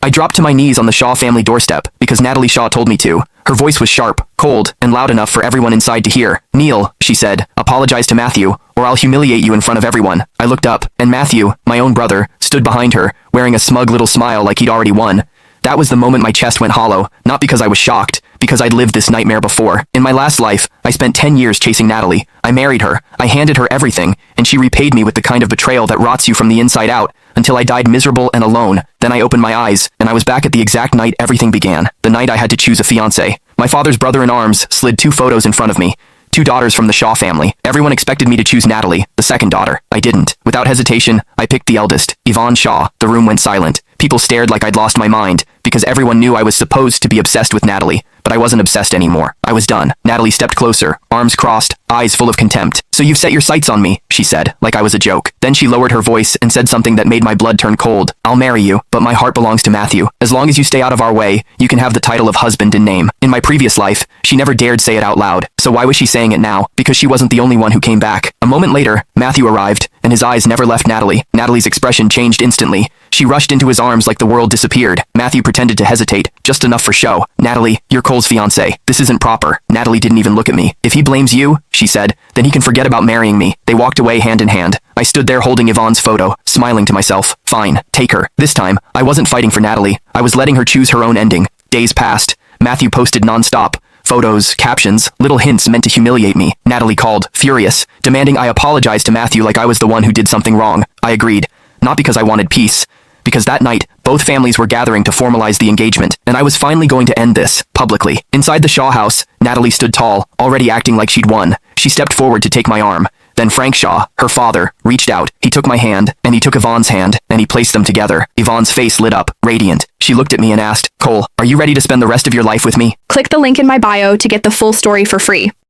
I dropped to my knees on the Shaw family doorstep because Natalie Shaw told me to. Her voice was sharp, cold, and loud enough for everyone inside to hear. "Neil," she said, "apologize to Matthew, or I'll humiliate you in front of everyone." I looked up, and Matthew, my own brother, stood behind her, wearing a smug little smile like he'd already won. That was the moment my chest went hollow, not because I was shocked, because I'd lived this nightmare before. In my last life, I spent 10 years chasing Natalie. I married her, I handed her everything, and she repaid me with the kind of betrayal that rots you from the inside out, until I died miserable and alone. Then I opened my eyes, and I was back at the exact night everything began, the night I had to choose a fiancé. My father's brother-in-arms slid 2 photos in front of me. 2 daughters from the Shaw family. Everyone expected me to choose Natalie, the second daughter. I didn't. Without hesitation, I picked the eldest, Yvonne Shaw. The room went silent. People stared like I'd lost my mind, because everyone knew I was supposed to be obsessed with Natalie. But I wasn't obsessed anymore. I was done. Natalie stepped closer, arms crossed, eyes full of contempt. "So you've set your sights on me," she said, like I was a joke. Then she lowered her voice and said something that made my blood turn cold. "I'll marry you, but my heart belongs to Matthew. As long as you stay out of our way, you can have the title of husband in name." In my previous life, she never dared say it out loud. So why was she saying it now? Because she wasn't the only one who came back. A moment later, Matthew arrived, and his eyes never left Natalie. Natalie's expression changed instantly. She rushed into his arms like the world disappeared. Matthew pretended to hesitate, just enough for show. "Natalie, you're Cole's fiancé. This isn't proper." Natalie didn't even look at me. "If he blames you," she said, "then he can forget about marrying me." They walked away hand in hand. I stood there holding Yvonne's photo, smiling to myself. Fine, take her. This time, I wasn't fighting for Natalie. I was letting her choose her own ending. Days passed. Matthew posted non-stop. Photos, captions, little hints meant to humiliate me. Natalie called, furious, demanding I apologize to Matthew like I was the one who did something wrong. I agreed. Not because I wanted peace. Because that night, both families were gathering to formalize the engagement, and I was finally going to end this, publicly. Inside the Shaw house, Natalie stood tall, already acting like she'd won. She stepped forward to take my arm. Then Frank Shaw, her father, reached out. He took my hand, and he took Yvonne's hand, and he placed them together. Yvonne's face lit up, radiant. She looked at me and asked, "Cole, are you ready to spend the rest of your life with me?" Click the link in my bio to get the full story for free.